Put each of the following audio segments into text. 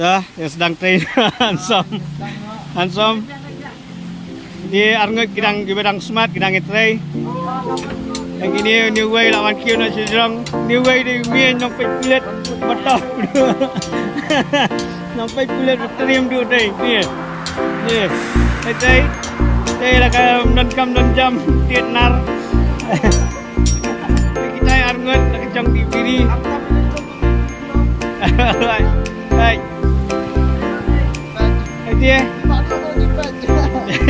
Dah, yang sedang train hansom. Di arngut kidang gibadang smart kidang itray. Yang ini new way lawan kio na sejong. New way di mien nong pet kulit betul. Nong pet kulit beterium du day. Ni. Day. Day lah kaya non jam tinar. Kita arngut nak kecong di biri. Baik. Dia.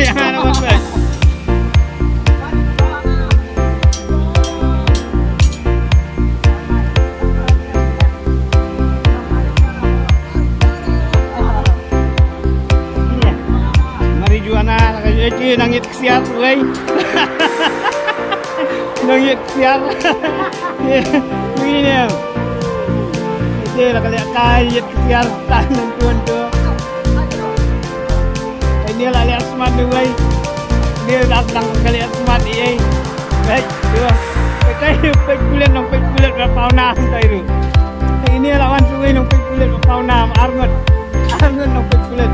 Yang mana buat? Marijuana, lagi nangit kesiar, wei. Nangit kesiar. Ini dia. Ini lah kali kait kesiar tanam tuan tu. Ini lah lihat smart tu, wei. Dia datang kali smart ini. Baik, dua. Kita pek kulit berpauna tu. Ini lawan suwi nong pek kulit berpauna arngut nong pek kulit.